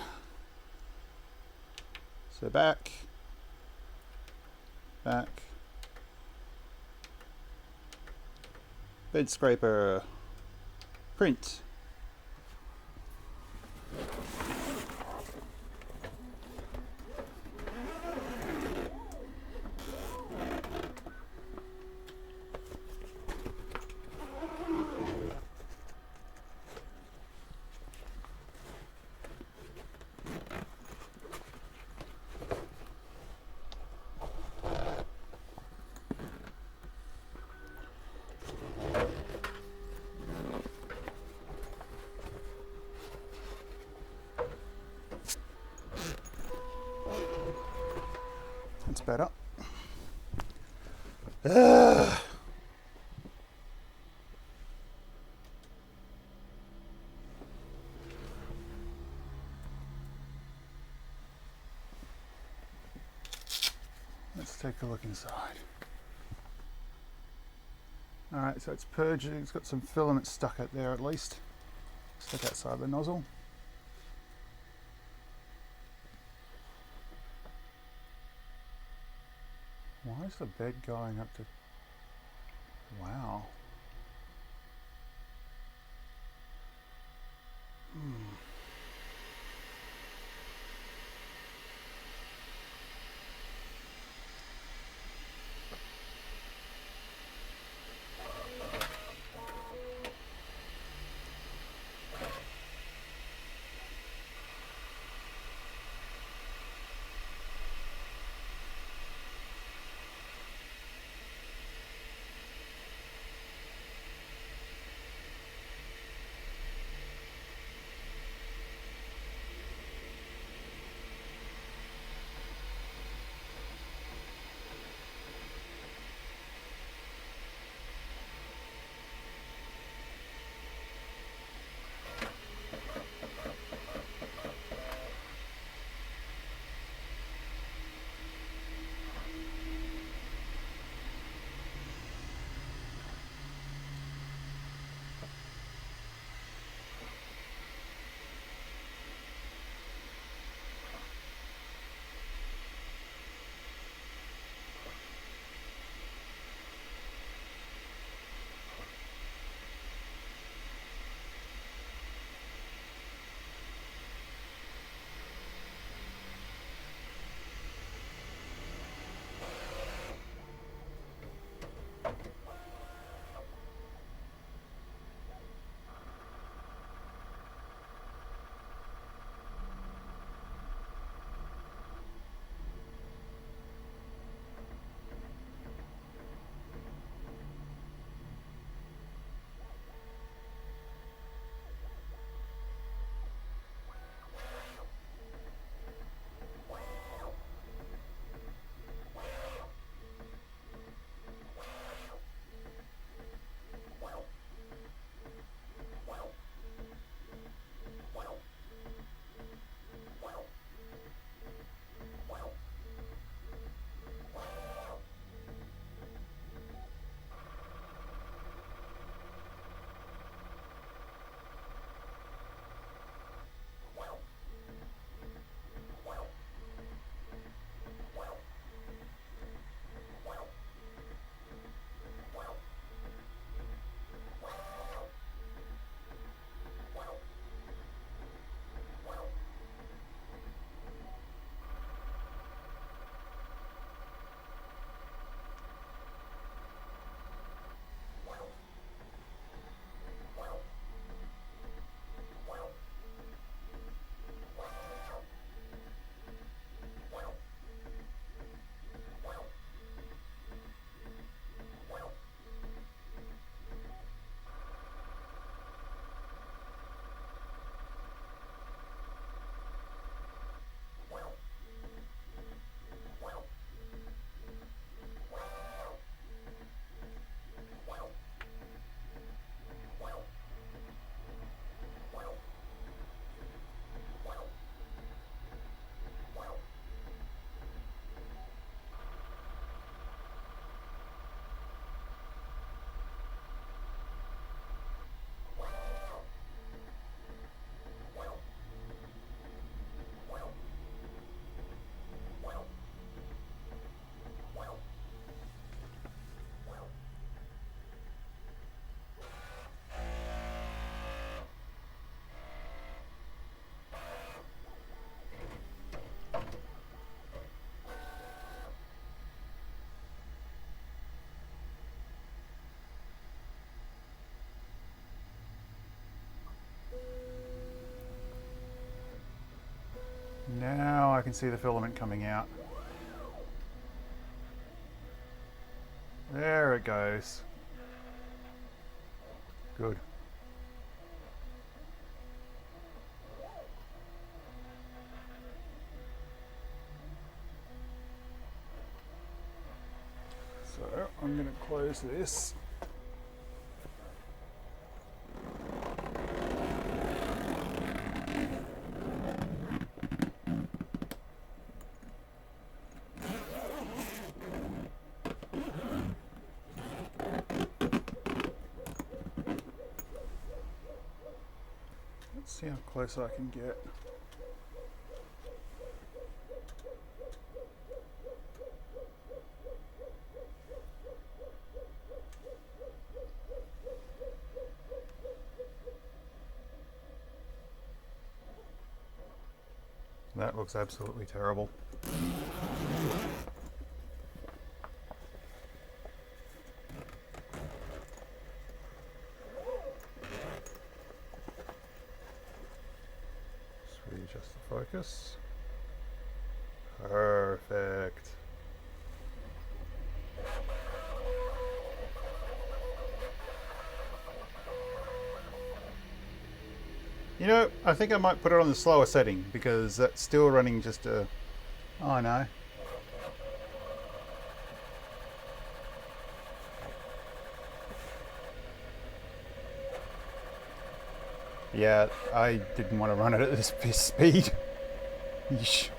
So back, bed scraper, print. That's better. Let's take a look inside. Alright, so it's purging, it's got some filament stuck out there at least. Stuck outside the nozzle. Why is the bed going up to... Wow. Now I can see the filament coming out. There it goes. Good. So I'm going to close this. Let's see how close I can get. That looks absolutely terrible. Just readjust the focus. Perfect. You know, I think I might put it on the slower setting because that's still running just a... Oh no. Yeah, I didn't want to run it at this speed. Yeesh.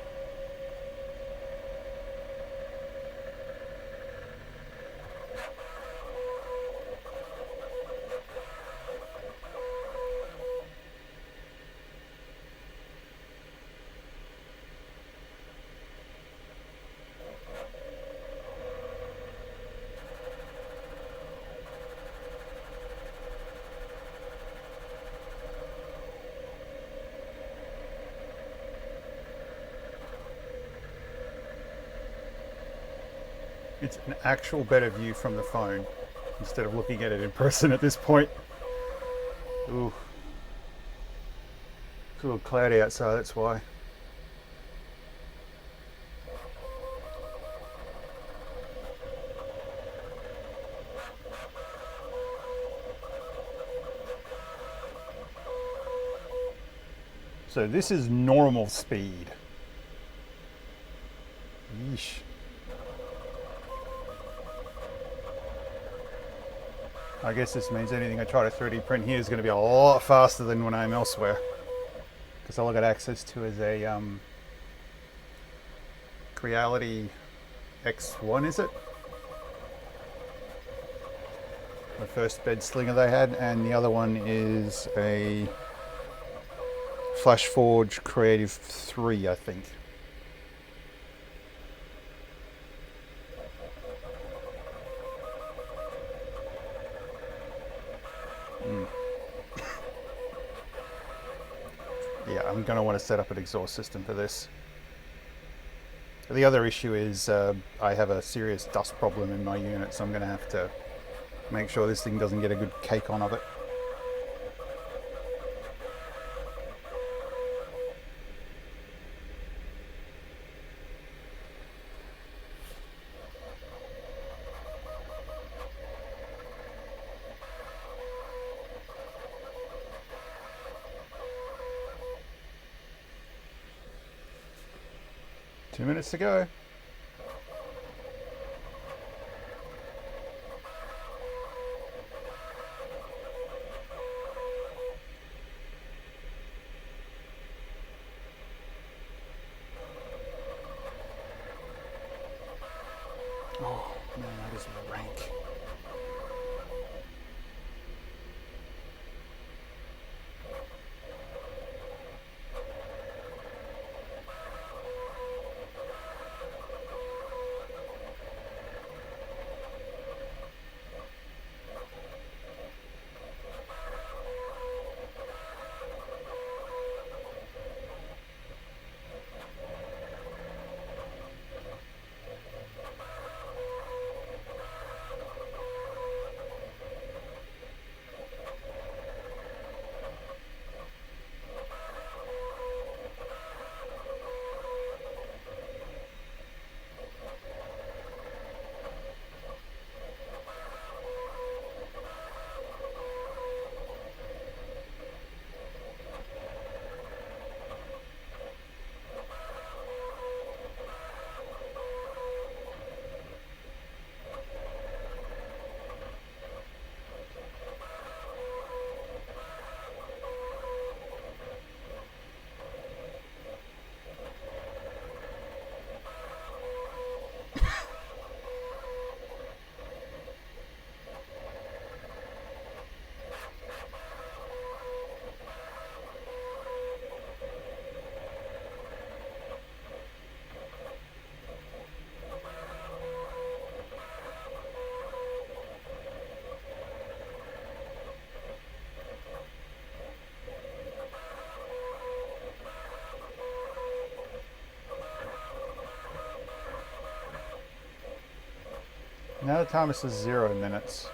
It's an actual better view from the phone instead of looking at it in person at this point. Ooh. It's a little cloudy outside, that's why. So this is normal speed. Yeesh. I guess this means anything I try to 3D print here is going to be a lot faster than when I'm elsewhere. Because all I got access to is a Creality X1, is it? The first bed slinger they had, and the other one is a FlashForge Creative 3, I think. Yeah, I'm going to want to set up an exhaust system for this. The other issue is I have a serious dust problem in my unit, so I'm going to have to make sure this thing doesn't get a good cake on of it. Two minutes to go. Oh man, that is rank. Now the timer says 0 minutes.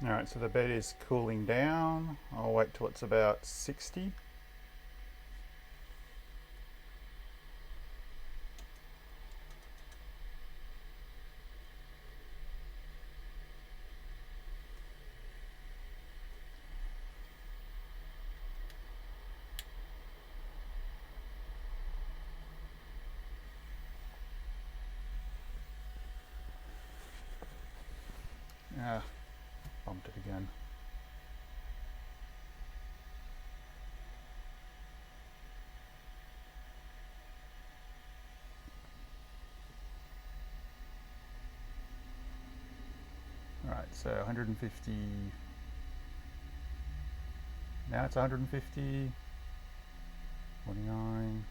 Alright, so the bed is cooling down. I'll wait till it's about 60. Ah, bumped it again. Alright, so 150. Now it's 150. 29.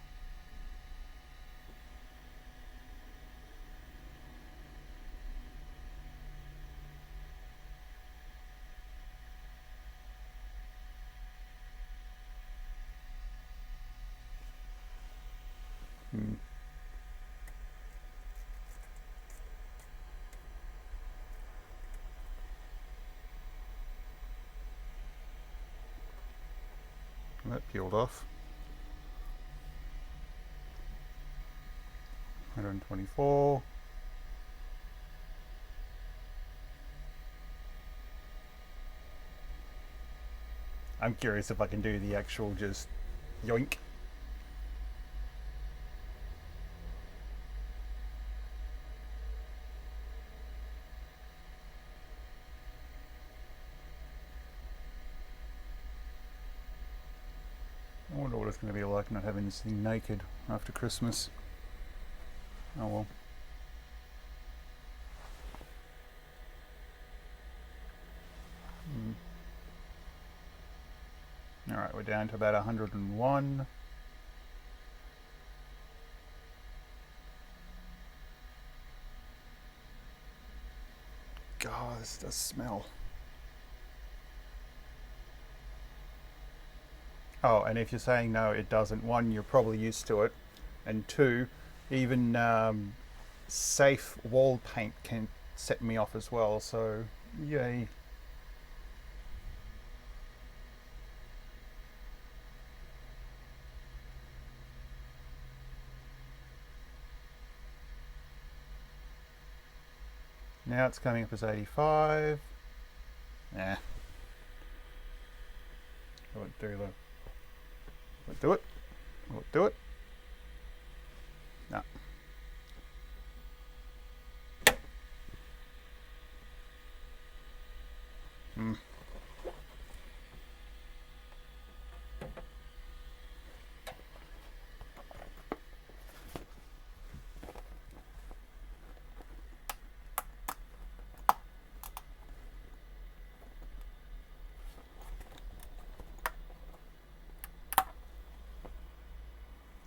That peeled off. 124. I'm curious if I can do the actual just yoink. I wonder what it's going to be like not having this thing naked after Christmas. Oh well. Alright, we're down to about 101. God, this does smell. Oh, and if you're saying no, it doesn't, one, you're probably used to it, and two, even safe wall paint can set me off as well, so yay. Now it's coming up as 85. Nah. Will it do the... Will it do it? Will it do it? No.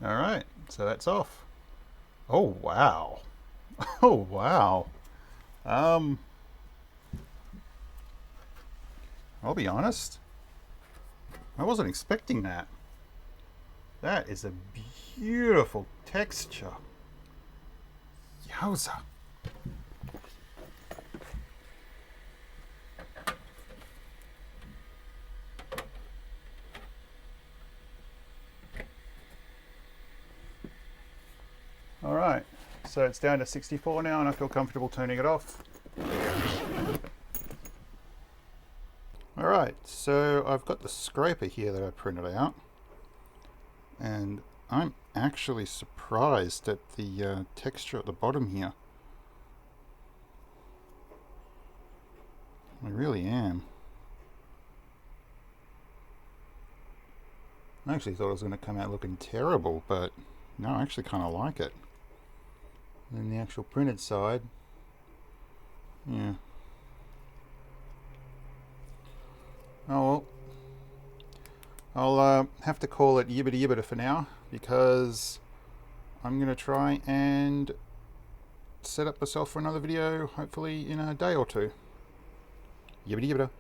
All right, so that's off. Oh wow. Oh wow. I'll be honest, I wasn't expecting that. That is a beautiful texture. Yowza. Alright, so it's down to 64 now and I feel comfortable turning it off. Alright, so I've got the scraper here that I printed out, and I'm actually surprised at the texture at the bottom here. I really am. I actually thought it was going to come out looking terrible, but no, I actually kind of like it. And then the actual printed side, yeah. Oh well, I'll have to call it yibbida yibbida for now, because I'm going to try and set up myself for another video, hopefully in a day or two. Yibbida yibbida.